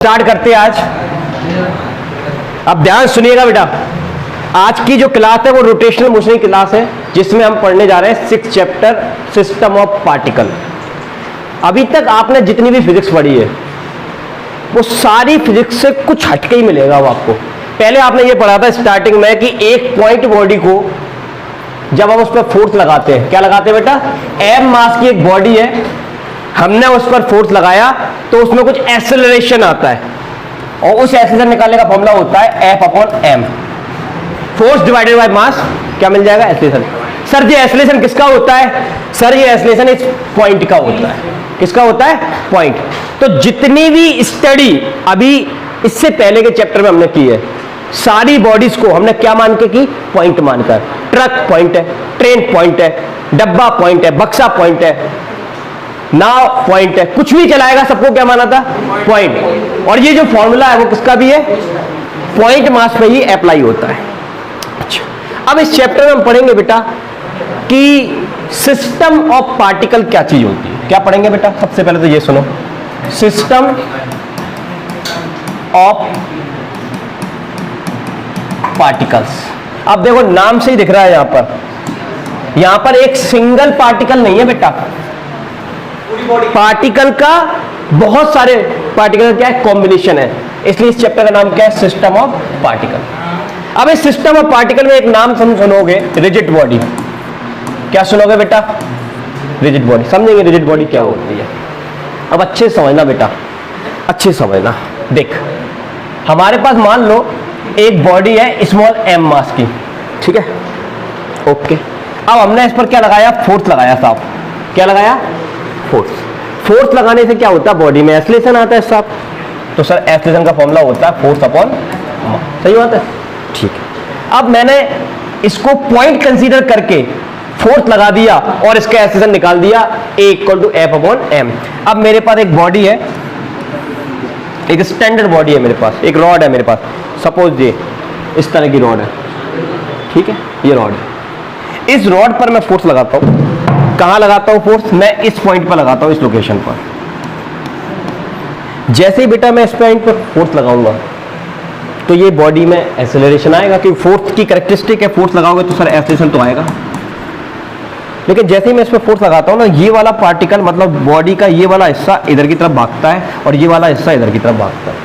Start करते हैं आज। अब ध्यान सुनिएगा बेटा, आज की जो क्लास है वो रोटेशनल मोशन की क्लास है, जिसमें हम पढ़ने जा रहे हैं 6th chapter system of particle. अभी तक आपने जितनी भी फिजिक्स पढ़ी है वो सारी फिजिक्स से कुछ हटके ही मिलेगा वो आपको। पहले आपने ये पढ़ा था स्टार्टिंग में कि एक पॉइंट बॉडी को जब हम उस पर फोर्स लगाते हैं, क्या लगाते हैं बेटा, एम मास की एक बॉडी है, हमने उस पर फोर्स लगाया तो उसमें कुछ एक्सेलरेशन आता है और उस एक्सेलरेशन निकालने का फॉर्मूला होता है F upon m, force divided by mass, क्या मिल जाएगा, एक्सेलरेशन। सर ये एक्सेलरेशन किसका होता है, सर ये एक्सेलरेशन इस पॉइंट का होता है। किसका होता है, पॉइंट। तो जितनी भी स्टडी अभी इससे पहले के चैप्टर में हमने की है, सारी बॉडीज को हमने क्या मान के की, पॉइंट मानकर। ट्रक पॉइंट है, ट्रेन पॉइंट है, डब्बा पॉइंट है, बक्सा पॉइंट है, नाव पॉइंट है, कुछ भी चलाएगा सबको क्या माना था, पॉइंट। और ये जो फॉर्मूला है वो किसका भी है, पॉइंट मास पे ही अप्लाई होता है। अच्छा, अब इस चैप्टर में हम पढ़ेंगे बेटा कि सिस्टम ऑफ पार्टिकल क्या चीज होती है। क्या पढ़ेंगे बेटा, सबसे पहले तो ये सुनो, सिस्टम ऑफ पार्टिकल्स। अब देखो नाम से ही दिख रहा है यहां पर एक सिंगल पार्टिकल नहीं है बेटा, पार्टिकल का बहुत सारे पार्टिकल क्या है, कॉम्बिनेशन है। इसलिए इस चैप्टर का नाम क्या है, सिस्टम ऑफ पार्टिकल। अब इस सिस्टम ऑफ पार्टिकल में एक नाम सुनोगे, रिजिड बॉडी। क्या सुनोगे बेटा, रिजिड बॉडी। समझेंगे रिजिड बॉडी क्या होती है। अब अच्छे समझना बेटा, अच्छे समझना। देख, हमारे पास मान लो एक बॉडी है स्मॉल m मास की, ठीक है, ओके। अब हमने इस पर क्या लगाया, फोर्स लगाया साहब। क्या लगाया, फोर्स। फोर्स लगाने से क्या होता है, बॉडी में एक्सेलरेशन आता है साहब। तो सर एक्सेलरेशन का फॉर्मूला होता है फोर्स अपॉन मास, सही बात है, ठीक है। अब मैंने इसको पॉइंट कंसीडर करके फोर्स लगा दिया और इसका एक्सेलरेशन निकाल दिया, A equal to F upon m। अब मेरे पास एक बॉडी है, एक स्टैंडर्ड बॉडी है मेरे पास, एक रॉड है मेरे पास, सपोज ये इस तरह की रॉड है, ठीक है, ये रॉड है। इस रॉड पर मैं फोर्स लगाता हूं, कहां लगाता हूं फोर्स, मैं इस पॉइंट पर लगाता हूं, इस लोकेशन पर। जैसे ही बेटा मैं इस पॉइंट पर फोर्स लगाऊंगा तो ये बॉडी में एक्सेलरेशन आएगा, क्योंकि फोर्स की कैरेक्टरिस्टिक है, फोर्स लगाओगे तो सर एक्सेलरेशन तो आएगा। लेकिन जैसे ही मैं इस पर फोर्स लगाता हूं ना, ये वाला पार्टिकल मतलब बॉडी का ये वाला हिस्सा इधर की तरफ भागता है और ये वाला हिस्सा इधर की तरफ भागता है।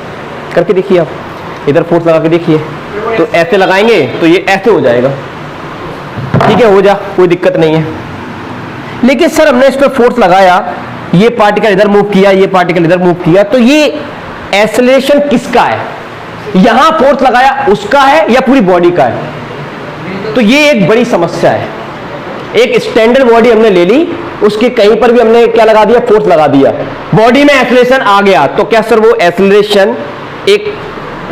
करके देखिए आप, इधर फोर्स लगा के देखिए, तो ऐसे लगाएंगे तो ये ऐसे हो जाएगा, ठीक है, हो जा, कोई दिक्कत नहीं है। लेकिन सर हमने इस पर फोर्स लगाया, ये पार्टिकल इधर मूव किया, ये पार्टिकल इधर मूव किया, तो ये एक्सेलरेशन किसका है, यहां फोर्स लगाया उसका है या पूरी बॉडी का है। तो ये एक बड़ी समस्या है। एक स्टैंडर्ड बॉडी हमने ले ली, उसके कहीं पर भी हमने क्या लगा दिया, फोर्स लगा दिया, बॉडी में एक्सेलरेशन आ गया, तो क्या सर वो एक्सेलरेशन एक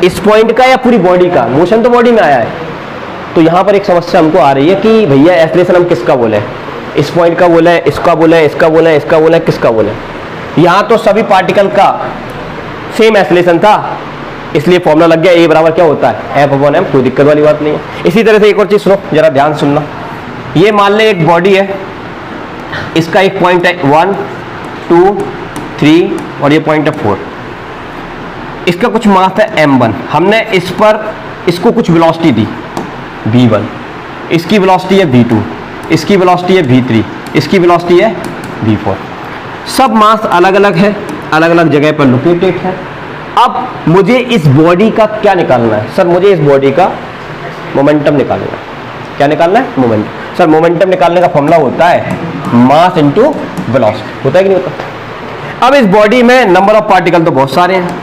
इस पॉइंट का या पूरी बॉडी का, मोशन तो बॉडी में आया है। तो यहां पर एक समस्या हमको आ रही है कि भैया एक्सेलरेशन हम किसका बोले, इस पॉइंट का बोले, इसका बोले, इसका बोले, इसका बोले, किसका बोले। यहां तो सभी पार्टिकल का सेम एक्सेलरेशन था, इसलिए फॉर्मूला लग गया, ए बराबर क्या होता है, F अपॉन m, कोई दिक्कत वाली बात नहीं है। इसी तरह से एक और चीज सुनो, जरा ध्यान सुनना। ये मान ले एक बॉडी है, इसका एक पॉइंट है 1 2 3 और ये पॉइंट है 4, इसका कुछ मास है m1। हमने इस पर इसको कुछ वेलोसिटी दी v1, इसकी वेलोसिटी है v2, इसकी वेलोसिटी है v3, इसकी वेलोसिटी है v4। सब मास अलग अलग है, अलग अलग जगह पर लोकेटेड है। अब मुझे इस बॉडी का क्या निकालना है, सर मुझे इस बॉडी का मोमेंटम निकालना है। क्या निकालना है, मोमेंटम। सर मोमेंटम निकालने का फॉर्मूला होता है मास इनटू वेलोसिटी, होता है कि नहीं होता। अब इस बॉडी में नंबर ऑफ पार्टिकल तो बहुत सारे हैं,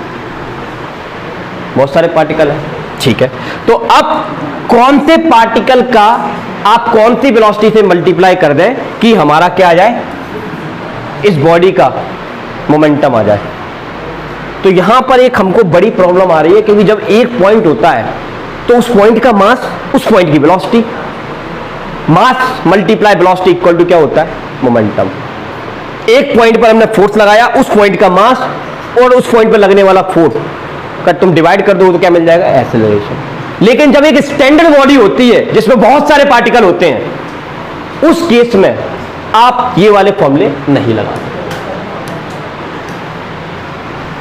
बहुत सारे पार्टिकल हैं, ठीक है। तो अब कौन से पार्टिकल का आप कौन सी वेलोसिटी से मल्टीप्लाई कर दें कि हमारा क्या आ जाए, इस बॉडी का मोमेंटम आ जाए। तो यहां पर एक हमको बड़ी प्रॉब्लम आ रही है, क्योंकि जब एक पॉइंट होता है तो उस पॉइंट का मास, उस पॉइंट की velocity, mass multiply velocity equal to क्या होता है, मोमेंटम। एक पॉइंट पर हमने फोर्स लगाया, उस पॉइंट का मास और उस पॉइंट पर लगने वाला फोर्स का तुम डिवाइड कर दो तो क्या मिल जाएगा, एक्सेलरेशन। लेकिन जब एक स्टैंडर्ड बॉडी होती है जिसमें बहुत सारे पार्टिकल होते हैं, उस केस में आप ये वाले फॉर्मूले नहीं लगाते।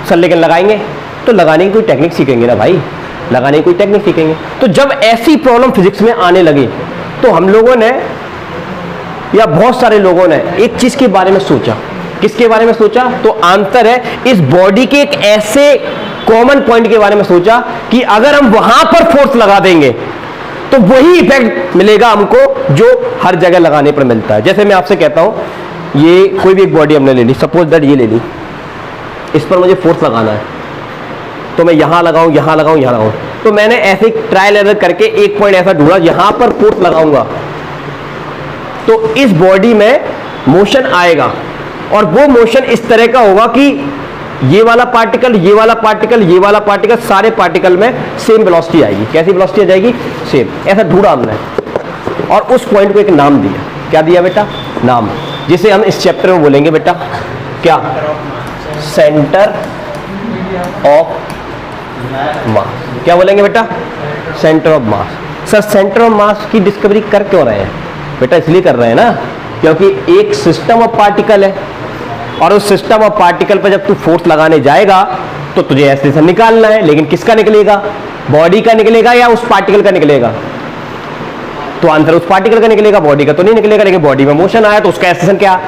सर लेकिन लगाएंगे, तो लगाने की कोई टेक्निक सीखेंगे ना भाई, लगाने की कोई टेक्निक सीखेंगे। तो जब ऐसी प्रॉब्लम फिजिक्स में आने लगी तो हम लोगों ने या बहुत सारे लोगों ने एक चीज के बारे में सोचा। किसके बारे में सोचा? तो आंसर है इस बॉडी के एक ऐसे कॉमन पॉइंट के बारे में सोचा कि अगर हम वहां पर फोर्स लगा देंगे तो वही इफेक्ट मिलेगा हमको जो हर जगह लगाने पर मिलता है। जैसे मैं आपसे कहता हूं, ये कोई भी एक बॉडी हमने ले ली, सपोज दैट ये ले ली, इस पर मुझे फोर्स लगाना है, तो मैं यहां लगाऊं, यहां लगाऊं, यहां लगाऊं, तो मैंने ऐसे ट्रायल एरर करके एक पॉइंट ऐसा ढूंढा, यहां पर फोर्स लगाऊंगा तो इस बॉडी में मोशन आएगा, और वो मोशन इस तरह का होगा कि ये वाला पार्टिकल, ये वाला पार्टिकल, ये वाला पार्टिकल, सारे पार्टिकल में सेम वेलोसिटी आएगी। कैसी वेलोसिटी आ जाएगी? सेम। ऐसा ढूंढा हमने और उस पॉइंट को एक नाम दिया। क्या दिया बेटा? नाम, जिसे हम इस चैप्टर में बोलेंगे बेटा क्या? सेंटर ऑफ मास। क्या बोलेंगे बेटा? Centre of mass. Sir centre of मास की डिस्कवरी कर क्यों रहे हैं बेटा? इसलिए कर रहे हैं ना क्योंकि एक सिस्टम ऑफ पार्टिकल है, और उस सिस्टम ऑफ पार्टिकल पर जब तू फोर्स लगाने जाएगा तो तुझे एक्सेलरेशन निकालना है, लेकिन किसका निकलेगा? बॉडी का निकलेगा या उस पार्टिकल का निकलेगा? तो आंसर उस पार्टिकल का निकलेगा, बॉडी का तो नहीं निकलेगा। लेकिन बॉडी में मोशन आया तो उसका एक्सेलरेशन क्या?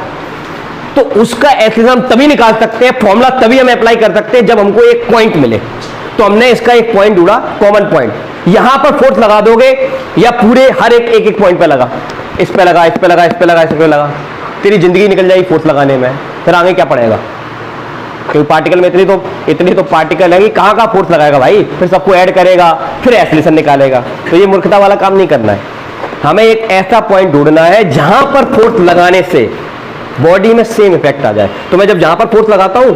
तो उसका एक्सेलरेशन हम तभी निकाल सकते हैं, फॉर्मूला तभी हम अप्लाई कर सकते हैं जब हमको एक पॉइंट मिले। तो हमने इसका एक पॉइंट ढूंढा, कॉमन पॉइंट। यहां पर फोर्स लगा दोगे या पूरे हर एक पॉइंट पे लगा? इस पे लगा, इस पे लगा, इस पे लगा, इस पे लगा, तेरी जिंदगी निकल जाएगी फोर्स लगाने में। फिर आगे क्या पड़ेगा? क्योंकि पार्टिकल में इतनी तो पार्टिकल है कि कहां का फोर्स लगाएगा भाई? फिर सबको ऐड करेगा, फिर एक्सेलरेशन निकालेगा। तो ये मूर्खता वाला काम नहीं करना है। हमें एक ऐसा पॉइंट ढूंढना है जहां पर फोर्स लगाने से बॉडी में सेम इफेक्ट आ जाए। तो मैं जब जहां पर फोर्स लगाता हूं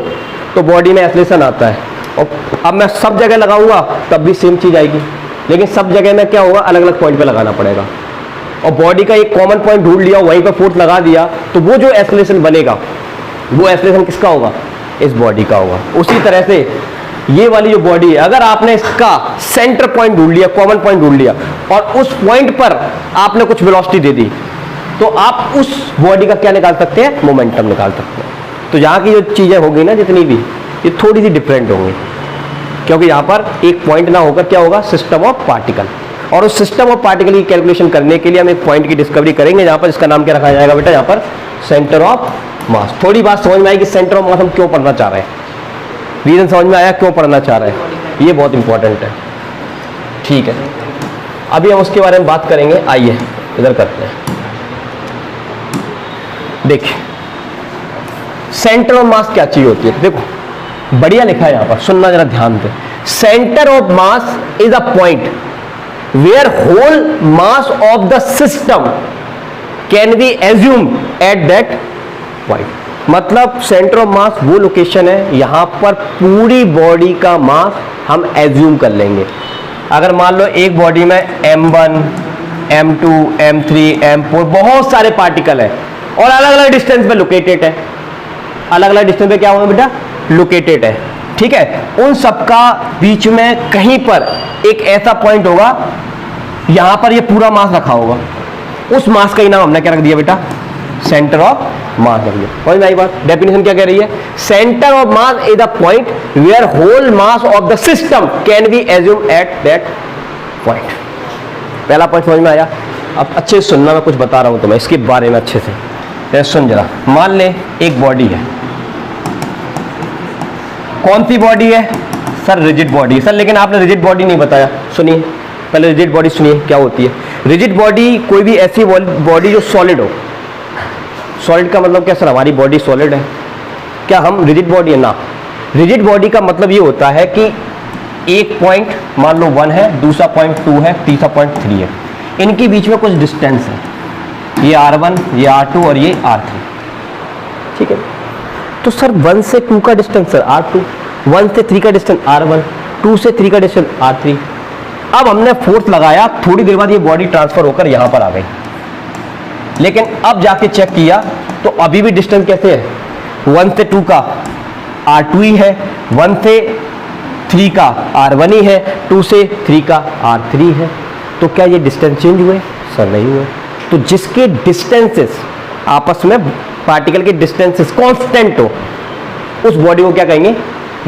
तो बॉडी में एक्सेलरेशन आता है, और अब मैं सब जगह लगाऊंगा तब भी सेम चीज आएगी, लेकिन सब जगह में क्या होगा? अलग अलग पॉइंट पे लगाना पड़ेगा। और बॉडी का एक कॉमन पॉइंट ढूंढ लिया, वहीं पर फोर्स लगा दिया, तो वो जो एक्सेलरेशन बनेगा वो एक्सेलरेशन किसका होगा? इस बॉडी का होगा। उसी तरह से ये वाली जो बॉडी है, अगर आपने इसका सेंटर पॉइंट ढूंढ लिया, कॉमन पॉइंट ढूंढ लिया, और उस पॉइंट पर आपने कुछ वेलोसिटी दे दी, तो आप उस बॉडी का क्या निकाल सकते हैं? मोमेंटम निकाल सकते हैं। तो यहाँ की जो चीजें होगी ना जितनी भी, ये थोड़ी सी डिफरेंट होंगी, क्योंकि यहाँ पर एक पॉइंट ना होकर क्या होगा? System of particle. और उस सिस्टम ऑफ पार्टिकल की कैलकुलेशन करने के लिए हम एक पॉइंट की डिस्कवरी करेंगे, जहां पर इसका नाम क्या रखा जाएगा बेटा? यहाँ पर सेंटर ऑफ मास। थोड़ी बात समझ में आई कि सेंटर ऑफ मास हम क्यों पढ़ना चाह रहे हैं? रीजन समझ में आया क्यों पढ़ना चाह रहे हैं? ये बहुत इंपॉर्टेंट है। ठीक है, अभी हम उसके बारे में बात करेंगे। आइए इधर करते हैं। देखिए सेंटर ऑफ मास क्या चीज होती है? देखो बढ़िया लिखा है यहाँ पर, सुनना जरा ध्यान से। Centre of mass is a point where whole mass of the system can be assumed at that point। मतलब सेंटर ऑफ मास वो लोकेशन है यहां पर पूरी बॉडी का मास हम एज्यूम कर लेंगे। अगर मान लो एक बॉडी में m1, m2, m3, m4 बहुत सारे पार्टिकल है और अलग अलग डिस्टेंस पे लोकेटेड है, अलग अलग डिस्टेंस पे क्या होगा बेटा? लोकेटेड है। ठीक है, उन सबका बीच में कहीं पर एक ऐसा पॉइंट होगा, यहां पर ये पूरा मास रखा होगा, उस मास का ही नाम हमने क्या रख दिया बेटा? सेंटर ऑफ मास रख दिया। समझ में आई बात? डेफिनेशन क्या कह रही है? Centre of mass is the point where whole mass of the system can be assumed at that point. पहला पॉइंट समझ में आया? अब अच्छे से सुनना, मैं कुछ बता रहा हूं तुम्हें इसके बारे में अच्छे से। सुन जरा, मान ले एक बॉडी है। कौन सी बॉडी है? सर रिजिड बॉडी है। सर लेकिन आपने रिजिड बॉडी नहीं बताया। सुनिए पहले, रिजिड बॉडी सुनिए क्या होती है। रिजिड बॉडी कोई भी ऐसी बॉडी जो सॉलिड हो। सॉलिड का मतलब क्या सर? हमारी बॉडी सॉलिड है, क्या हम रिजिड बॉडी है? ना, रिजिड बॉडी का मतलब ये होता है कि एक पॉइंट मान लो 1 है, दूसरा पॉइंट 2 है, तीसरा पॉइंट 3 है, इनके बीच में कुछ डिस्टेंस है, ये R1, ये R2 और ये R3। ठीक है, तो सर 1 से 2 का डिस्टेंस सर R2, 1 से 3 का डिस्टेंस R1, 2 से 3 का डिस्टेंस R3। अब हमने फोर्स लगाया, थोड़ी देर बाद ये बॉडी ट्रांसफर होकर यहां पर आ गई, लेकिन अब जाके चेक किया तो अभी भी डिस्टेंस कैसे है? 1 से 2 का R2 ही है, 1 से 3 का R1 ही है, 2 से 3 का R3 है। तो क्या ये डिस्टेंस चेंज हुए? सर नहीं हुए। तो जिसके डिस्टेंसेस आपस में, पार्टिकल के डिस्टेंसेस कांस्टेंट हो, उस बॉडी को क्या कहेंगे?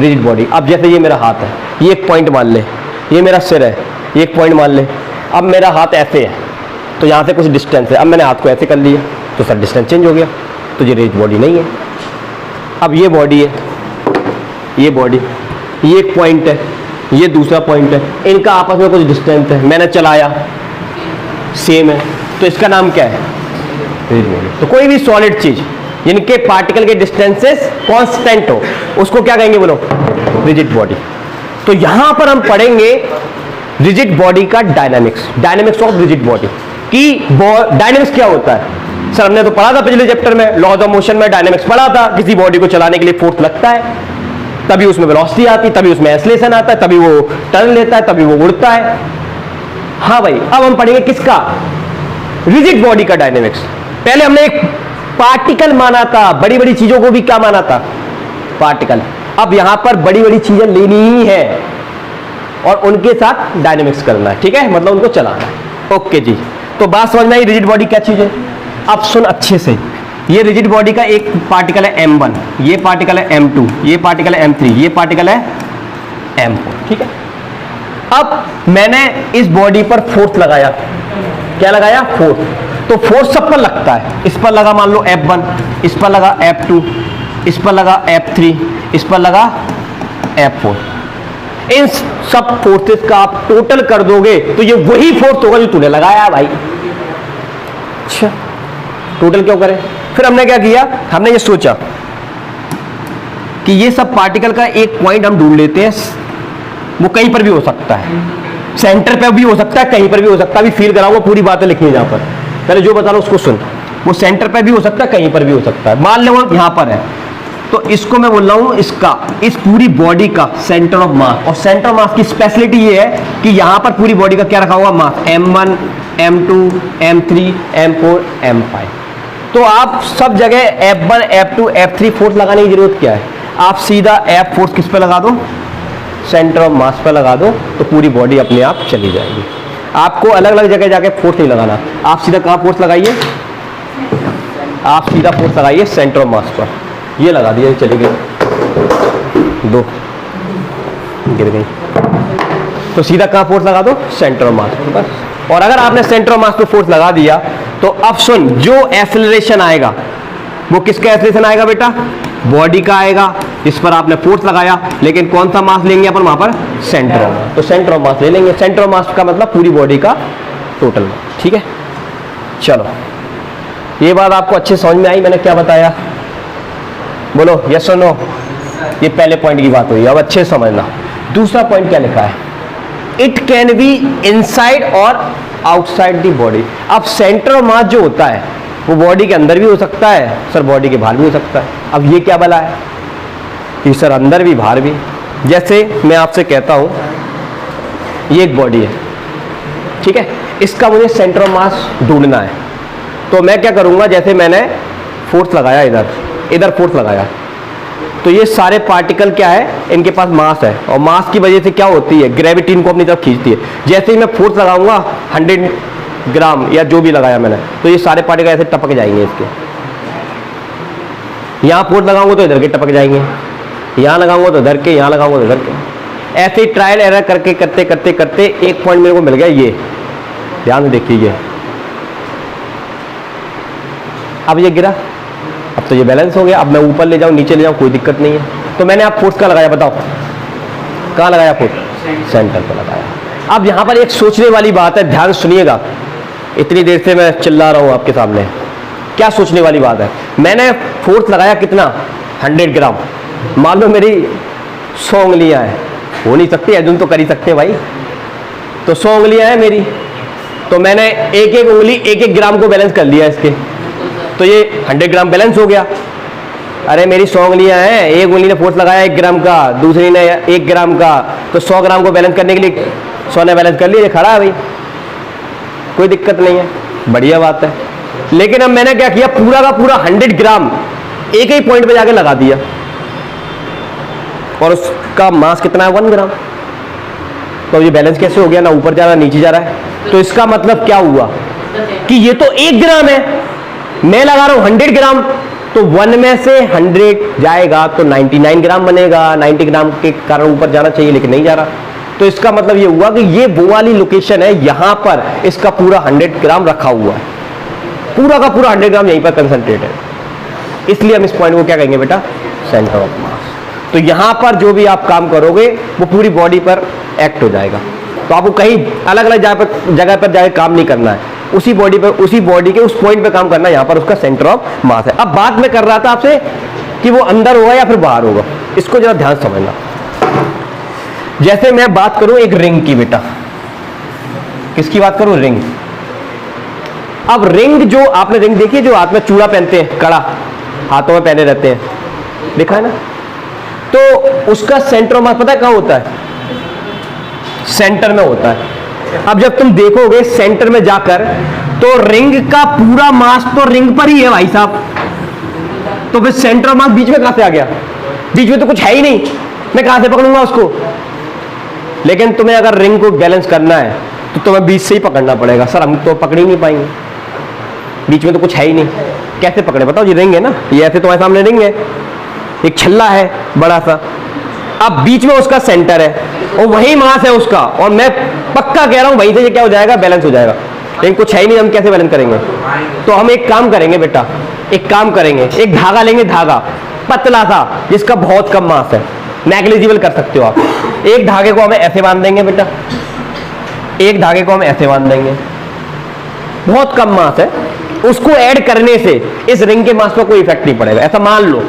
Rigid body. अब जैसे ये मेरा हाथ है, ये एक पॉइंट मान ले, ये मेरा सिर है, ये एक पॉइंट मान ले। अब मेरा हाथ ऐसे है तो यहाँ से कुछ डिस्टेंस है, अब मैंने हाथ को ऐसे कर लिया तो सर डिस्टेंस चेंज हो गया, तो ये रिजिड बॉडी नहीं है। अब ये बॉडी है, ये बॉडी, ये एक पॉइंट है, ये दूसरा पॉइंट है, इनका आपस में कुछ डिस्टेंस है, मैंने चलाया सेम है, तो इसका नाम क्या है? Rigid body. तो कोई भी सॉलिड चीज जिनके पार्टिकल के डिस्टेंसेस कांस्टेंट हो उसको क्या कहेंगे बोलो? Rigid body. तो यहां पर हम पढ़ेंगे रिजिड बॉडी का dynamics, dynamics of rigid body की। डायनामिक्स क्या होता है? सर हमने तो पढ़ा था पिछले चैप्टर में, लॉज ऑफ मोशन में डायनामिक्स पढ़ा था। किसी बॉडी को चलाने के लिए फोर्स लगता है, तभी उसमें वेलोसिटी आती, तभी उसमें एक्सेलरेशन आता है, तभी वो टर्न लेता है, तभी वो उड़ता है। हाँ भाई, अब हम पढ़ेंगे किसका? रिजिड बॉडी का डायनामिक्स। पहले हमने एक पार्टिकल माना था, बड़ी बड़ी चीजों को भी क्या माना था? पार्टिकल। अब यहां पर बड़ी बड़ी चीजें लेनी ही है और उनके साथ डायनामिक्स करना है, ठीक है? मतलब उनको चलाना है। ओके जी, तो बात समझ में आई रिजिड बॉडी क्या चीज है? अब सुन अच्छे से, ये रिजिड बॉडी का एक पार्टिकल है m1, ये पार्टिकल है m2, ये पार्टिकल है m3, ये पार्टिकल है m4, ठीक है? अब मैंने इस बॉडी पर फोर्स लगाया, क्या लगाया? फोर्स। तो फोर्स सब पर लगता है, इस पर लगा मान लो F1, इस पर लगा F2, इस पर लगा F3, इस पर लगा F4। इन सब फोर्सेस का आप टोटल कर दोगे तो ये वही फोर्स होगा जो तूने लगाया है भाई। अच्छा, टोटल क्यों करें? फिर हमने क्या किया? हमने ये सोचा कि ये सब पार्टिकल का एक पॉइंट हम ढूंढ लेते हैं, वो कहीं पर भी हो सकता है, सेंटर पे भी हो सकता है, कहीं पर भी हो सकता है। अभी फील कराऊंगा, पूरी बातें लिखनी है जहां पर, पहले जो बता रहा हूं उसको सुन। वो सेंटर पे भी हो सकता है, कहीं पर भी हो सकता है। मान लो वो यहां पर है, तो इसको मैं बोल रहा हूं इसका, इस पूरी बॉडी का सेंटर ऑफ मास। और सेंटर ऑफ मास की स्पेशलिटी ये है कि यहां पर पूरी बॉडी का क्या रखा हुआ? मास। m1, m2, m3, m4, m5। तो आप सब जगह F1, F2, F3 फोर्स लगाने की जरूरत क्या है? आप सीधा F फोर्स किस पे लगा दो? सेंटर ऑफ मास पे लगा दो, तो पूरी बॉडी अपने आप चली जाएगी। आपको अलग अलग जगह जाके फोर्स नहीं लगाना, आप सीधा कहां फोर्स लगाइए? आप सीधा फोर्स लगाइए सेंटर ऑफ मास पर। ये लगा दिया, चली गई, दो गिर गई, तो सीधा कहां फोर्स लगा दो? सेंटर ऑफ मास पर बस। और अगर आपने सेंटर ऑफ मास पे फोर्स लगा दिया तो अब सुन, जो एक्सेलरेशन आएगा वो किसका एक्सेलरेशन आएगा बेटा? बॉडी का आएगा, इस पर आपने फोर्स लगाया, लेकिन कौन सा मास लेंगे अपन वहां पर? Centre of. तो सेंटर ऑफ मास ले लेंगे। सेंटर ऑफ मास का मतलब पूरी बॉडी का टोटल मास, ठीक है? चलो, ये बात आपको अच्छे समझ में आई? मैंने क्या बताया बोलो, यस और नो? ये पहले पॉइंट की बात हुई, अब अच्छे समझना। दूसरा पॉइंट क्या लिखा है? इट कैन बी इनसाइड और आउटसाइड द बॉडी। अब सेंटर ऑफ मास जो होता है वो बॉडी के अंदर भी हो सकता है सर, बॉडी के बाहर भी हो सकता है। अब ये क्या भला है कि सर अंदर भी बाहर भी? जैसे मैं आपसे कहता हूं ये एक बॉडी है, ठीक है? इसका मुझे सेंटर ऑफ मास ढूंढना है, तो मैं क्या करूंगा? जैसे मैंने फोर्स लगाया, इधर फोर्स लगाया, तो ये सारे पार्टिकल क्या है? इनके पास मास है, और मास की वजह से क्या होती है? ग्रेविटी इनको अपनी तरफ खींचती है। जैसे ही मैं फोर्स लगाऊंगा 100 ग्राम या जो भी लगाया मैंने, तो ये सारे पार्टिकल ऐसे टपक जाएंगे इसके। यहां फोर्स लगाऊंगा तो इधर के टपक जाएंगे, यहां लगाऊंगा तो इधर के, यहां लगाऊंगा तो इधर के। ऐसे ही ट्रायल एरर करके करते करते करते एक पॉइंट मेरे को मिल गया, ये ध्यान से देखिए, ये अब ये गिरा, अब तो ये बैलेंस हो गया। अब मैं ऊपर ले जाऊं, नीचे ले जाऊं, कोई दिक्कत नहीं है। तो मैंने आप फोर्स का लगाया, बताओ कहां लगाया? फोर्स सेंटर पर लगाया। अब यहां पर एक सोचने वाली बात है, ध्यान सुनिएगा। इतनी देर से मैं चिल्ला रहा हूं आपके सामने, क्या सोचने वाली बात है? मैंने फोर्स लगाया कितना? 100 ग्राम। मान लो मेरी 100 उंगलियां हैं, हो नहीं सकती, अर्जुन तो कर ही सकते हैं भाई। तो 100 उंगलियां हैं मेरी, तो मैंने एक एक उंगली 1-1 ग्राम को बैलेंस कर लिया इसके, तो ये 100 ग्राम बैलेंस हो गया। अरे मेरी 100 उंगलियां हैं, एक उंगली ने फोर्स लगाया 1 ग्राम का, दूसरी ने 1 ग्राम का, तो 100 ग्राम को बैलेंस करने के लिए 100 ने बैलेंस कर लिया, ये खड़ा है भाई, कोई दिक्कत नहीं है, बढ़िया बात है। लेकिन अब मैंने क्या किया? पूरा का पूरा 100 ग्राम एक ही पॉइंट पे जाके लगा दिया, और उसका मास कितना है? 1 ग्राम। तो ये बैलेंस कैसे हो गया? ना ऊपर जा रहा है, नीचे जा रहा है। तो इसका मतलब क्या हुआ कि ये तो 1 ग्राम है, मैं लगा रहा हूं 100 ग्राम, तो 1 में से 100 जाएगा तो 99 ग्राम बनेगा। 90 ग्राम के कारण ऊपर जाना चाहिए लेकिन नहीं जा रहा। तो इसका मतलब ये हुआ कि ये वो वाली लोकेशन है, यहां पर इसका पूरा 100 ग्राम रखा हुआ है, पूरा का पूरा 100 ग्राम यहीं पर कंसंट्रेट है। इसलिए हम इस पॉइंट को क्या कहेंगे बेटा, सेंटर ऑफ मास। तो यहां पर जो भी आप काम करोगे वो पूरी बॉडी पर एक्ट हो जाएगा। तो आपको कहीं अलग अलग जगह पर जाकर काम नहीं करना है, उसी बॉडी पर, उसी बॉडी के उस पॉइंट पे काम करना है, यहां पर उसका सेंटर ऑफ मास है। अब बात मैं कर रहा था आपसे कि वो अंदर होगा या फिर बाहर होगा, इसको जरा ध्यान समझना। जैसे मैं बात करूं एक रिंग की बेटा, किसकी बात करूं, रिंग। अब रिंग, जो आपने रिंग देखी है, जो हाथ में चूड़ा पहनते हैं, कड़ा हाथों में पहने रहते हैं, देखा है ना, तो उसका सेंटर ऑफ मास पता है कहां होता है, सेंटर में होता है। अब जब तुम देखोगे सेंटर में जाकर तो रिंग का पूरा मास तो रिंग पर ही है भाई साहब, तो फिर सेंटर ऑफ मास बीच में कहां से आ गया, बीच में तो कुछ है ही नहीं, मैं कहां से पकड़ूंगा उसको। लेकिन तुम्हें अगर रिंग को बैलेंस करना है तो तुम्हें बीच से ही पकड़ना पड़ेगा। सर हम तो पकड़ ही नहीं पाएंगे, बीच में तो कुछ है ही नहीं, कैसे पकड़े बताओ। ये रिंग है ना, ये ऐसे तुम्हारे सामने रिंग है, एक छल्ला है बड़ा सा, अब बीच में उसका सेंटर है और वही मास है उसका, और मैं पक्का कह रहा हूं वहीं से ये क्या हो जाएगा, बैलेंस हो जाएगा। लेकिन कुछ है ही नहीं, हम कैसे बैलेंस करेंगे। तो हम एक काम करेंगे बेटा, एक काम करेंगे, एक धागा लेंगे, धागा पतला सा जिसका बहुत कम मास है, नेग्लिजिबल कर सकते हो आप। एक धागे को हमें ऐसे बांध देंगे बेटा, एक धागे को हम ऐसे बांध देंगे, बहुत कम मास है, उसको ऐड करने से इस रिंग के मास पर कोई इफेक्ट नहीं पड़ेगा, ऐसा मान लो।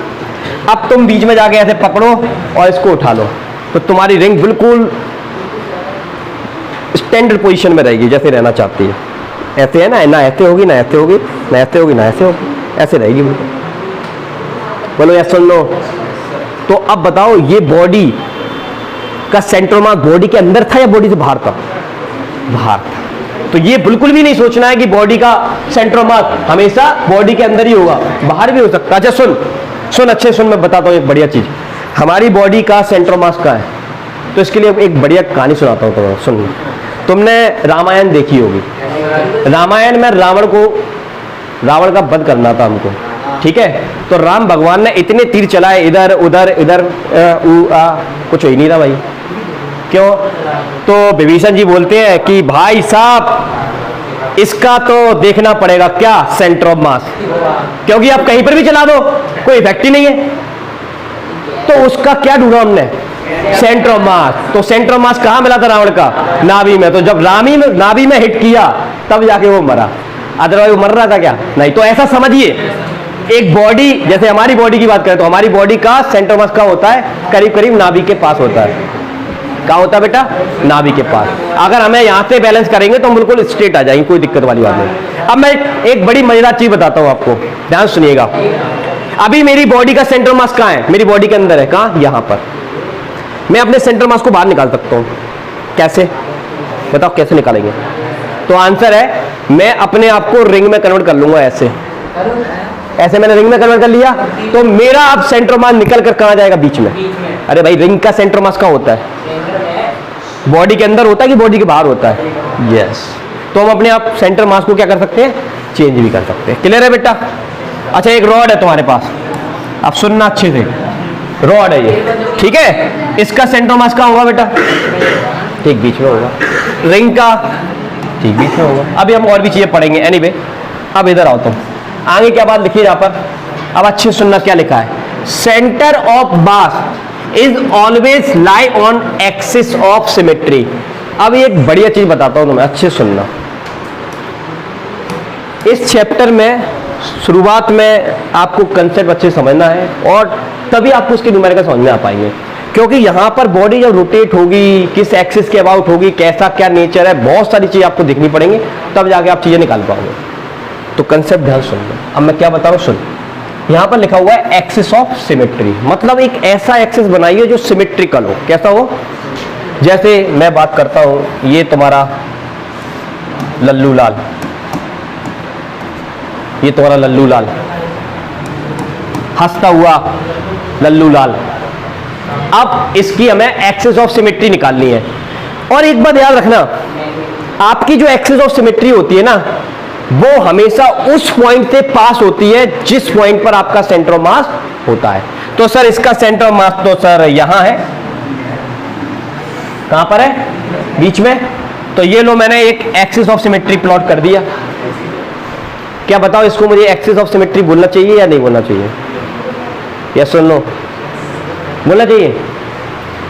अब तुम बीच में जाके ऐसे पकड़ो और इसको उठा लो, तो तुम्हारी रिंग बिल्कुल स्टैंडर्ड पोजीशन में रहेगी, जैसे रहना चाहती है। ऐसे है ना, ना ऐसे होगी, ना ऐसे होगी, ना ऐसे होगी, ना ऐसे होगी, ऐसे रहेगी बिल्कुल। बोलो यस सुन लो। तो अब बताओ ये बॉडी का सेंटर ऑफ मास बॉडी के अंदर था या बॉडी से बाहर था, बाहर था। तो ये बिल्कुल भी नहीं सोचना है कि बॉडी का सेंटर ऑफ मास हमेशा बॉडी के अंदर ही होगा, बाहर भी हो सकता है। अच्छा सुन सुन, अच्छे सुन, मैं बताता हूं एक बढ़िया चीज। हमारी बॉडी का सेंटर ऑफ मास कहां है, तो इसके लिए एक बढ़िया कहानी सुनाता हूं तुम्हें, सुन। तुमने रामायण देखी होगी, रामायण में रावण का वध करना था हमको, ठीक है। तो राम भगवान ने इतने तीर चलाए, इधर उधर इधर, कुछ हो ही नहीं रहा भाई। क्यों? तो विभीषण जी बोलते हैं कि भाई साहब इसका तो देखना पड़ेगा क्या, सेंटर ऑफ मास, क्योंकि आप कहीं पर भी चला दो कोई इफेक्ट ही नहीं है। तो उसका क्या ढूंढा हमने, सेंटर ऑफ मास। तो सेंटर ऑफ मास कहां मिला था रावण का, नाभि में। तो जब नाभि में हिट किया तब जाके वो मरा, अदरवाइज वो मर रहा था क्या, नहीं। तो ऐसा समझिए, एक बॉडी, जैसे हमारी बॉडी की बात करें तो हमारी बॉडी का सेंटर ऑफ मास कहां होता है, करीब करीब नाभि के पास होता है। कहां होता है बेटा, नाभि के पास। अगर हमें यहां से बैलेंस करेंगे तो हम बिल्कुल स्ट्रेट आ जाएंगे, कोई दिक्कत वाली बात नहीं। अब मैं एक बड़ी मजेदार चीज बताता हूं आपको, ध्यान सुनिएगा। अभी मेरी बॉडी का सेंटर ऑफ मास कहां है, मेरी बॉडी के अंदर है, कहां, यहां पर। मैं अपने सेंटर मास को बाहर निकाल सकता हूं, कैसे बताओ, कैसे निकालेंगे। तो आंसर है, मैं अपने आप को रिंग में कन्वर्ट कर लूंगा, ऐसे मैंने रिंग में कन्वर्ट कर लिया, तो मेरा अब सेंटर मास निकल कर कहां जाएगा, बीच में। अरे भाई रिंग का सेंटर मास कहां होता है, बॉडी के अंदर होता है कि बॉडी के बाहर होता है, यस। तो हम अपने आप सेंटर मास को क्या कर सकते हैं, चेंज भी कर सकते हैं। क्लियर है बेटा। अच्छा एक रॉड है तुम्हारे पास, अब सुनना अच्छे से, रॉड है ये, ठीक है। इसका सेंटर मास कहां होगा बेटा, ठीक बीच में होगा। रिंग का ठीक बीच में होगा। अभी हम और भी चीजें पढ़ेंगे, एनीवे। अब इधर आओ तुम, आगे क्या बात लिखी है यहाँ पर, अब अच्छे सुनना क्या लिखा है, centre of mass is always lie on axis of symmetry. अब एक बढ़िया चीज बताता हूं तुम्हें, अच्छे सुनना। इस चैप्टर में शुरुआत में आपको कंसेप्ट अच्छे समझना है और तभी आपको उसके न्यूमेरिकल समझ में आ पाएंगे, क्योंकि यहां पर बॉडी जब रोटेट होगी, किस एक्सिस के अबाउट होगी, कैसा क्या नेचर है, बहुत सारी चीजें आपको देखनी पड़ेंगी, तब जाके आप चीजें निकाल पाओगे। तो कंसेप्ट ध्यान सुन लो। अब मैं क्या बता रहा हूं, सुन। यहां पर लिखा हुआ है एक्सिस ऑफ सिमेट्री, मतलब एक ऐसा एक्सिस बनाइए जो सिमेट्रिकल हो। कैसा हो, जैसे मैं बात करता हूं, ये तुम्हारा लल्लू लाल, ये तुम्हारा लल्लू लाल, हंसता हुआ लल्लू लाल। अब इसकी हमें एक्सिस ऑफ सिमेट्री निकालनी है। और एक बात याद रखना, आपकी जो एक्सिस ऑफ सिमेट्री होती है ना, वो हमेशा उस पॉइंट से पास होती है जिस पॉइंट पर आपका सेंटर ऑफ मास होता है। तो सर इसका सेंटर ऑफ मास तो सर यहां है, कहां पर है? बीच में। तो ये लो मैंने एक एक्सिस ऑफ सिमेट्री प्लॉट कर दिया। क्या बताओ इसको मुझे एक्सिस ऑफ सिमेट्री बोलना चाहिए या नहीं बोलना चाहिए? या सुन लो, बोलना चाहिए?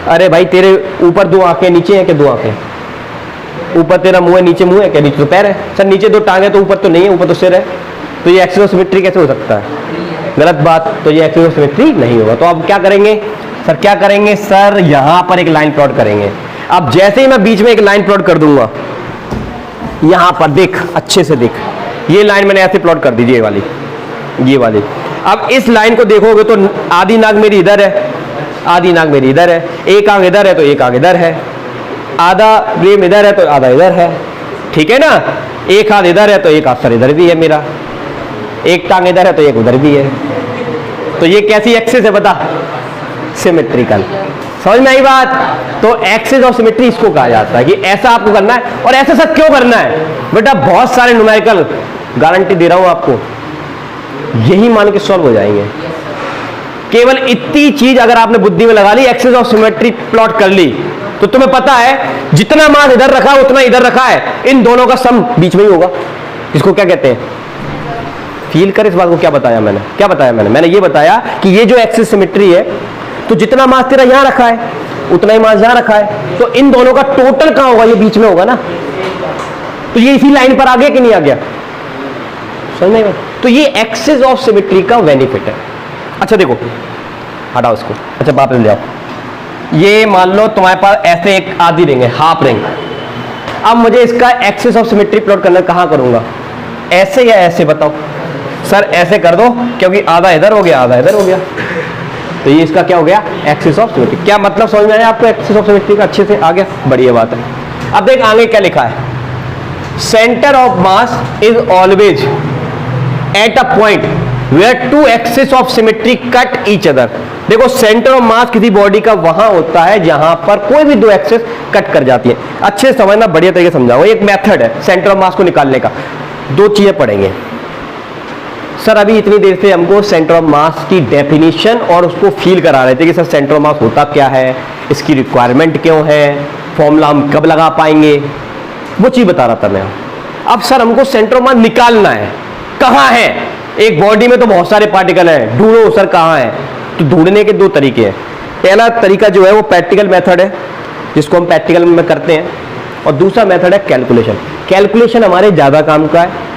अरे भाई तेरे ऊपर दो आंखें, नीचे है क्या दो आंखें? ऊपर तेरा मुंह है, नीचे मुंह है क्या? नीचे तो पैर है। सर नीचे दो टांगे तो ऊपर तो नहीं है, ऊपर तो सिर है। तो ये एक्सिस ऑफ सिमेट्री कैसे हो सकता है? गलत बात। तो ये एक्सिस ऑफ सिमेट्री नहीं होगा। तो अब क्या करेंगे सर? क्या करेंगे सर? यहां पर एक लाइन प्लॉट करेंगे। अब जैसे ही मैं बीच में एक लाइन प्लॉट कर दूंगा, यहां पर देख, अच्छे से देख, ये लाइन मैंने ऐसे प्लॉट कर दीजिए, ये वाली। अब इस लाइन को देखोगे तो आधी नाक मेरी इधर है, आधी नाक मेरी इधर है, एक आंख इधर है तो एक आंख इधर है, आधा ब्रेम इधर है तो आधा इधर है, ठीक है ना? एक हाथ इधर है तो एक हाथ सर इधर भी है मेरा, एक टांग इधर है तो एक उधर भी है। तो ये कैसी एक्सिस है बता? सिमेट्रिकल। समझ में आई बात? तो एक्सिस ऑफ सिमेट्री इसको कहा जाता है कि ऐसा आपको करना है। और ऐसा सब क्यों करना है बेटा? बहुत सारे न्यूमेरिकल गारंटी दे रहा हूं आपको, यही मान के सॉल्व हो जाएंगे। केवल इतनी चीज अगर आपने बुद्धि में लगा ली, एक्सिस ऑफ सिमेट्री प्लॉट कर ली, तो तुम्हें पता है जितना मास इधर रखा है उतना इधर रखा है, इन दोनों का सम बीच में ही होगा। इसको क्या कहते हैं? फील कर इस बात को। क्या बताया मैंने? क्या बताया मैंने? मैंने ये बताया कि ये जो एक्सिस सिमेट्री है, तो जितना मास तेरा यहां रखा है उतना ही मास यहां रखा है, तो इन दोनों का टोटल कहां होगा? ये बीच में होगा ना। तो ये इसी लाइन पर आ गया कि नहीं आ गया? समझ में? तो ये एक्सिस ऑफ सिमेट्री का बेनिफिट है। अच्छा देखो, हटाओ इसको। अच्छा वापस ले आओ। ये मान लो तुम्हारे पास ऐसे एक आधी रिंग है, हाफ रिंग। अब मुझे इसका एक्सिस ऑफ सिमेट्री प्लॉट करना, कहां करूंगा? ऐसे या ऐसे? बताओ सर। ऐसे कर दो, क्योंकि आधा इधर हो गया आधा इधर हो गया, तो ये इसका क्या हो गया? Axis of symmetry. क्या मतलब समझ में आया आपको एक्सिस ऑफ सिमेट्री का? अच्छे से आ गया, बढ़िया बात है। अब देख आगे क्या लिखा है, centre of mass is always at a point where two axis of symmetry cut each other. देखो सेंटर ऑफ मास किसी बॉडी का वहां होता है जहां पर कोई भी दो एक्सिस कट कर जाती है। अच्छे से समझना, बढ़िया तरीके से समझाऊंगा। एक मेथड है सेंटर ऑफ मास को निकालने का। दो चीजें पढ़ेंगे सर। अभी इतनी देर से हमको सेंटर ऑफ मास की डेफिनेशन और उसको फील करा रहे थे कि सर सेंटर ऑफ मास होता क्या है, इसकी रिक्वायरमेंट क्यों है, फॉर्मूला हम कब लगा पाएंगे, वो चीज बता रहा था मैं। अब सर हमको सेंटर ऑफ मास निकालना है। कहां है? एक बॉडी में तो बहुत सारे पार्टिकल हैं, ढूंढो सर कहां है। तो ढूंढने के दो तरीके हैं। पहला तरीका जो है वो प्रैक्टिकल मेथड है, जिसको हम प्रैक्टिकल में करते हैं, और दूसरा मेथड है कैलकुलेशन। कैलकुलेशन हमारे ज्यादा काम का है,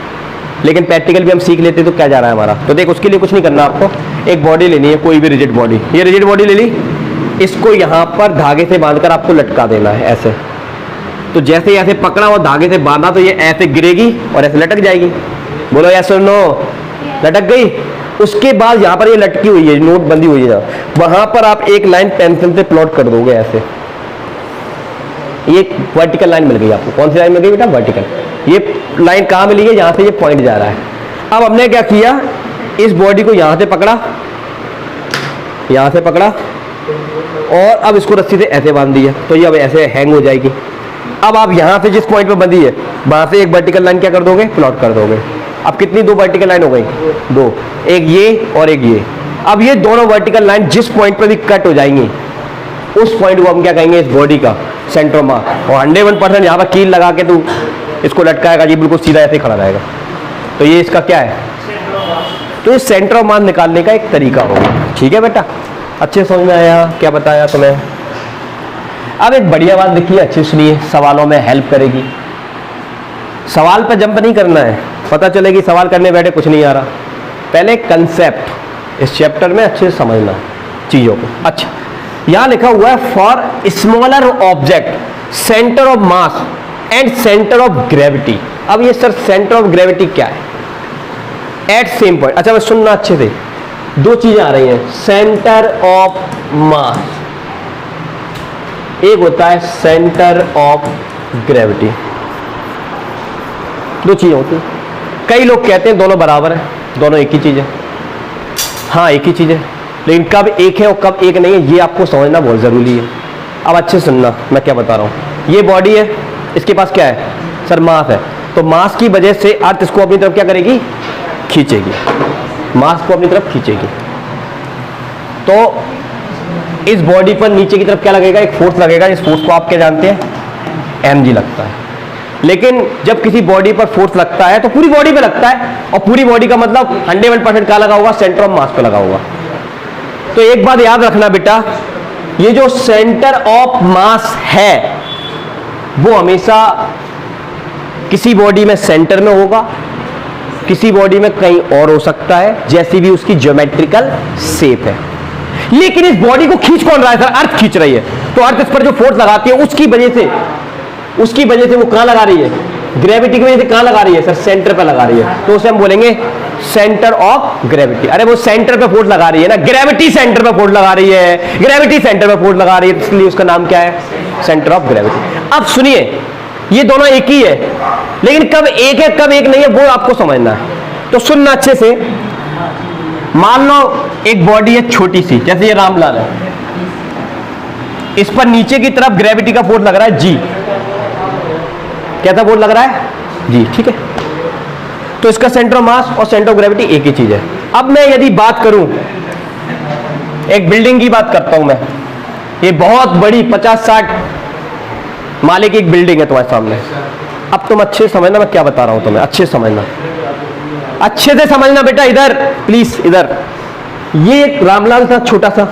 लेकिन प्रैक्टिकल भी हम सीख लेते तो क्या जा रहा है हमारा। तो देख, उसके लिए कुछ नहीं करना आपको। एक बॉडी लेनी है, कोई भी रिजिड बॉडी। ये रिजिड बॉडी ले ली, इसको यहां पर धागे से बांधकर आपको लटका देना है ऐसे। तो जैसे ऐसे पकड़ा और धागे से बांधा तो ये ऐसे गिरेगी और ऐसे लटक जाएगी। बोलो यस और नो? लटक गई। उसके बाद यहां पर ये लटकी हुई है, नोट बंदी हुई है, वहां पर आप एक लाइन पेंसिल से प्लॉट कर दोगे ऐसे। ये वर्टिकल लाइन मिल गई आपको। कौन सी लाइन मिल गई बेटा? वर्टिकल। ये लाइन कहां मिली है? यहां से ये पॉइंट जा रहा है। अब हमने क्या किया, इस बॉडी को यहां से पकड़ा, यहां से पकड़ा, और अब इसको रस्सी से ऐसे बांध दिया, तो ये अब ऐसे हैंग हो जाएगी। अब आप यहां से जिस पॉइंट पर बंधी है वहां से एक वर्टिकल लाइन क्या कर दोगे? प्लॉट कर दोगे। अब कितनी? दो वर्टिकल लाइन हो गई, दो, एक ये और एक ये। अब ये दोनों वर्टिकल लाइन जिस पॉइंट पर भी कट हो जाएंगी, उस पॉइंट को हम क्या कहेंगे? इस बॉडी का सेंटर ऑफ मास। और 101% यहाँ पर कील लगा के तू इसको लटकाएगा, ये बिल्कुल सीधा ऐसे खड़ा रहेगा। तो ये इसका क्या है? तो ये सेंटर ऑफ मास निकालने का एक तरीका होगा। ठीक है बेटा, अच्छे समझ में आया? क्या बताया तुम्हें? अब एक बढ़िया बात देखिए, अच्छी सुनिए, सवालों में हेल्प करेगी। सवाल पर जंप नहीं करना है, पता चलेगी सवाल करने बैठे कुछ नहीं आ रहा। पहले कंसेप्ट इस चैप्टर में अच्छे से समझना चीजों को। अच्छा, यहां लिखा हुआ है for smaller object centre of mass and centre of gravity. अब ये सर सेंटर ऑफ ग्रेविटी क्या है? At same point. अच्छा बस सुनना अच्छे से, दो चीजें आ रही हैं। सेंटर ऑफ मास, एक होता है सेंटर ऑफ ग्रेविटी। दो चीजें होती हैं। कई लोग कहते हैं दोनों बराबर है, दोनों एक ही चीज है। हाँ एक ही चीज है, लेकिन कब एक है और कब एक नहीं है ये आपको समझना बहुत जरूरी है। अब अच्छे सुनना मैं क्या बता रहा हूं। ये बॉडी है, इसके पास क्या है? सर मास है। तो मास की वजह से अर्थ इसको अपनी तरफ क्या करेगी, खींचेगी, मास को अपनी तरफ खींचेगी। तो इस बॉडी पर नीचे की तरफ क्या लगेगा, एक फोर्स लगेगा। इस फोर्स को आप क्या जानते हैं, mg लगता है। लेकिन जब किसी बॉडी पर फोर्स लगता है तो पूरी बॉडी पे लगता है, और पूरी बॉडी का मतलब 100% क्या लगा होगा, सेंटर ऑफ मास पे लगा होगा। तो एक बात याद रखना बेटा, ये जो सेंटर ऑफ मास है वो हमेशा किसी बॉडी में सेंटर में होगा, किसी बॉडी में कहीं और हो सकता है, जैसी भी उसकी ज्योमेट्रिकल शेप है। लेकिन इस बॉडी को खींच कौन रहा है सर, अर्थ खींच रही है। तो अर्थ इस पर जो फोर्स लगाती है उसकी वजह से वो कहां लगा रही है, ग्रेविटी की वजह से कहां लगा रही है सर, सेंटर पर लगा रही है। तो उसे हम बोलेंगे सेंटर ऑफ ग्रेविटी। अरे वो सेंटर पे फोर्स लगा रही है ना, ग्रेविटी सेंटर पे फोर्स लगा रही है, ग्रेविटी सेंटर पे फोर्स लगा रही है, इसलिए उसका नाम क्या है, सेंटर ऑफ ग्रेविटी। अब सुनिए, ये दोनों एक ही है, लेकिन कब एक है कब एक नहीं है वो आपको समझना है। तो सुनना अच्छे से, मान लो एक बॉडी है छोटी सी, जैसे ये रामलाल है, इस पर नीचे की तरफ ग्रेविटी का फोर्स लग रहा है जी, कैसा फोर्स लग रहा है, जी, ठीक है। तो इसका सेंटर ऑफ मास और सेंटर ऑफ ग्रेविटी एक ही चीज है। अब मैं यदि बात करूं, एक बिल्डिंग की बात करता हूं मैं, ये बहुत बड़ी 50-60 माले की एक बिल्डिंग है तुम्हारे सामने। अब तुम अच्छे समझना मैं क्या बता रहा हूं तुम्हें, अच्छे समझना, अच्छे से समझना बेटा, इधर प्लीज इधर। ये एक रामलाल था छोटा सा,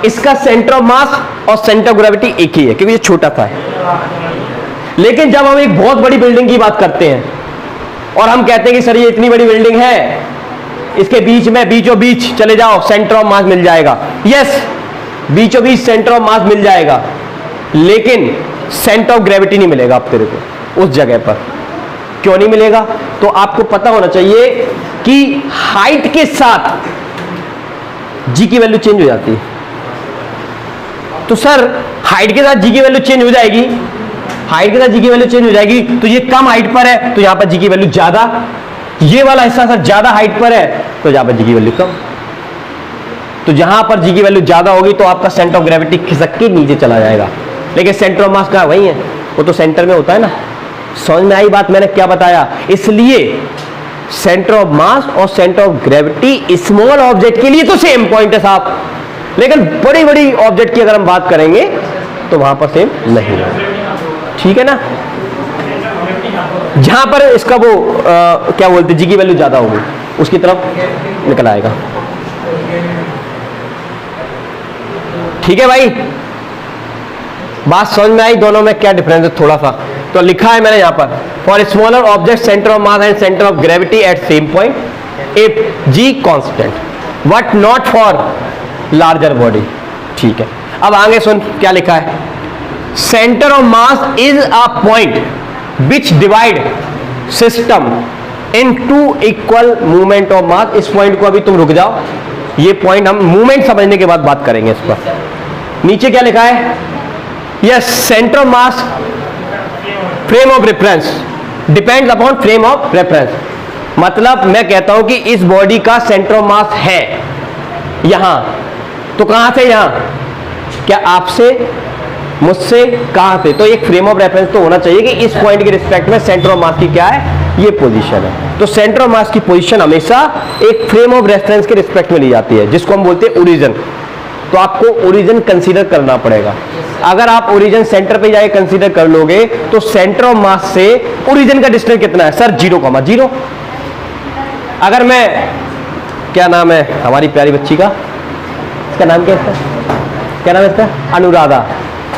इसका सेंटर ऑफ मास और सेंटर ऑफ ग्रेविटी एक ही है क्योंकि ये छोटा सा है। लेकिन जब हम एक बहुत बड़ी बिल्डिंग की बात करते हैं और हम कहते हैं कि सर ये इतनी बड़ी बिल्डिंग है, इसके बीच में बीचों बीच चले जाओ, सेंटर ऑफ मास मिल जाएगा। यस, बीचों बीच सेंटर ऑफ मास मिल जाएगा, लेकिन सेंटर ऑफ ग्रेविटी नहीं मिलेगा आप तेरे को उस जगह पर। क्यों नहीं मिलेगा? तो आपको पता होना चाहिए कि हाइट के साथ जी की वैल्यू चेंज हो जाती है। तो सर हाइट के साथ जी की वैल्यू चेंज हो जाएगी, हाइट के साथ जी की वैल्यू चेंज हो जाएगी, तो ये कम हाइट पर है तो यहां पर जी की वैल्यू ज्यादा, ये वाला हिस्सा सर ज्यादा हाइट पर है तो यहां पर जी की वैल्यू कम। तो जहां पर जी की वैल्यू ज्यादा होगी तो आपका सेंटर ऑफ ग्रेविटी खिसक के नीचे चला जाएगा, लेकिन सेंटर ऑफ मास कहां, वही है, वो तो सेंटर में होता है ना। समझ में आई बात मैंने क्या बताया? इसलिए सेंटर ऑफ मास और centre of gravity small object के लिए तो सेम पॉइंट है साहब, लेकिन बड़ी बड़ी ऑब्जेक्ट की अगर हम बात करेंगे तो वहां पर सेम नहीं है, ठीक है ना। जहां पर इसका वो क्या बोलते जी की वैल्यू ज्यादा होगी उसकी तरफ निकल आएगा, ठीक है भाई। बात समझ में आई दोनों में क्या डिफरेंस है थोड़ा सा? तो लिखा है मैंने यहां पर, for smaller object centre of mass and centre of gravity at same point if g constant, but not for larger body, ठीक है। अब आगे सुन क्या लिखा है, centre of mass is a point which divide system in two equal movement of mass. इस point को अभी तुम रुक जाओ, ये पॉइंट हम मूवमेंट समझने के बाद बात करेंगे इस पर। नीचे क्या लिखा है, yes, centre of mass frame of reference depends upon frame of reference. मतलब मैं कहता हूं कि इस बॉडी का सेंटर ऑफ मास है यहां, तो कहां से यहां, क्या आपसे, मुझसे, कहां से? तो एक फ्रेम ऑफ रेफरेंस तो होना चाहिए कि इस पॉइंट के रिस्पेक्ट में सेंटर ऑफ मास की क्या है, ये पोजीशन है। तो सेंटर ऑफ मास की पोजीशन हमेशा एक फ्रेम ऑफ रेफरेंस के रिस्पेक्ट में ली जाती है, जिसको हम बोलते हैं ओरिजिन। तो आपको ओरिजिन कंसीडर करना पड़ेगा। अगर आप ओरिजिन सेंटर पे जाके कंसीडर कर लोगे तो सेंटर ऑफ मास से ओरिजिन का डिस्टेंस कितना है सर, 0,0। अगर मैं, क्या नाम है हमारी प्यारी बच्ची का, इसका नाम क्या है, क्या नाम है इसका, अनुराधा।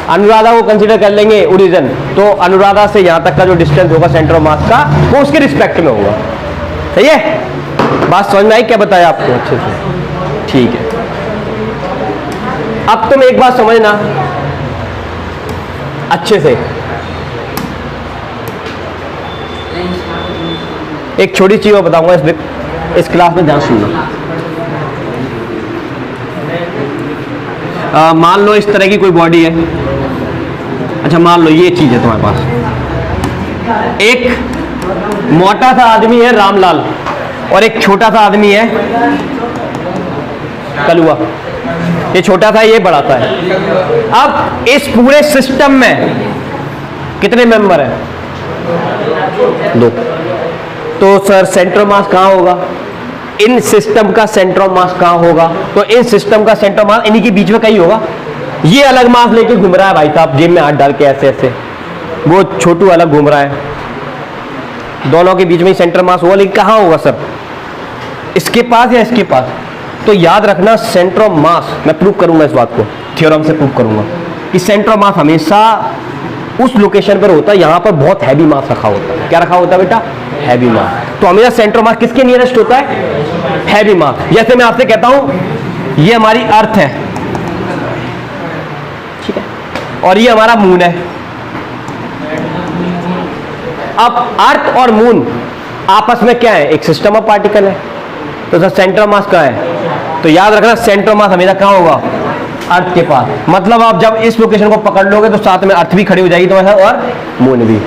अनुराधा को कंसीडर कर लेंगे ओरिजिन, तो अनुराधा से यहां तक का जो डिस्टेंस होगा सेंटर ऑफ मास का, वो उसके रिस्पेक्ट में होगा। सही है? बात समझ में आई? क्या बताया आपको अच्छे से? ठीक है। अब तुम एक बात समझना अच्छे से, एक छोटी चीज मैं बताऊंगा इस क्लास में, ध्यान सुनना। मान लो इस तरह की कोई बॉडी है, अच्छा मान लो ये चीज है तुम्हारे पास, एक मोटा सा आदमी है रामलाल और एक छोटा सा आदमी है कलुआ। ये छोटा था, ये बड़ा था। अब इस पूरे सिस्टम में कितने मेंबर हैं? 2। तो सर सेंटर ऑफ मास कहां होगा? इन सिस्टम का सेंटर ऑफ मास कहां होगा? तो इन सिस्टम का सेंटर ऑफ मास इन्हीं के बीच में कहीं होगा। ये अलग मास लेके घूम रहा है भाई साहब, जेब में हाथ डाल के ऐसे ऐसे, वो छोटू अलग घूम रहा है, दोनों के बीच में ही सेंटर मास होगा, लेकिन कहां होगा सर? इसके पास या इसके पास? तो याद रखना सेंटर ऑफ मास, मैं प्रूव करूंगा इस बात को, थ्योरम से प्रूव करूंगा कि सेंटर ऑफ मास हमेशा उस लोकेशन पर होता है यहां पर बहुत हैवी मास रखा होता है। क्या रखा होता है बेटा? हैवी मास। तो हमेशा सेंटर ऑफ मास किसके नियरेस्ट होता है? हैवी मास। जैसे मैं आपसे कहता हूं ये हमारी अर्थ है, ठीक है, और ये हमारा मून है। अब अर्थ और मून आपस में क्या है? एक सिस्टम ऑफ पार्टिकल है। तो सर सेंटर ऑफ मास कहां है? तो याद रखना सेंटर ऑफ मास हमेशा कहां होगा? अर्थ के पास। मतलब आप जब इस लोकेशन को पकड़ लोगे तो साथ में अर्थ भी खड़ी हो जाएगी तुम्हारे, और मून भी।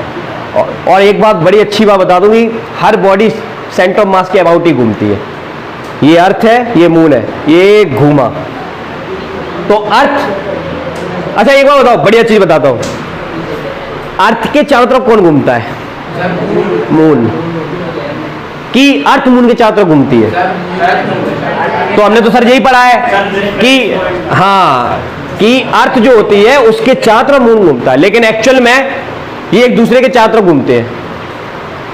और एक बात बड़ी अच्छी बात बता दूंगी, हर बॉडी सेंटर ऑफ मास के अबाउट ही घूमती है। ये अर्थ है, ये मून है, ये घूमा तो अर्थ। अच्छा एक बात बताओ, बढ़िया चीज बताता हूं, अर्थ के चारों तरफ कौन घूमता है? मून। कि अर्थ मून के चारों तरफ घूमती है। तो हमने तो सर यही पढ़ा है कि हाँ, कि अर्थ जो होती है उसके चारों तरफ मून घूमता है, लेकिन एक्चुअल में ये एक दूसरे के चारों तरफ घूमते हैं।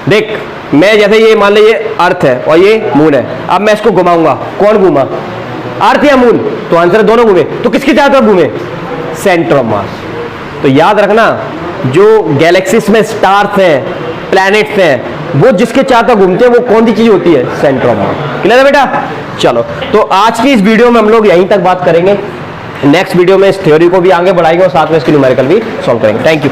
देख, मैं जैसे ये मान लीजिए ये अर्थ है और ये मून है, अब मैं इसको घुमाऊंगा, कौन घूमा? अर्थ या मून? तो आंसर दोनों घूमे। तो किसके चारों तरफ घूमे? सेंटर ऑफ मास। तो याद रखना जो गैलेक्सीज में स्टार्स हैं, प्लैनेट्स हैं, वो जिसके चारों तरफ घूमते हैं वो कौन सी चीज होती है? Centre of mass. क्लियर है बेटा? चलो, तो आज की इस वीडियो में हम लोग यहीं तक बात करेंगे। नेक्स्ट वीडियो में इस थ्योरी को भी आगे बढ़ाएंगे और साथ में इसकी न्यूमेरिकल भी सॉल्व करेंगे। Thank you.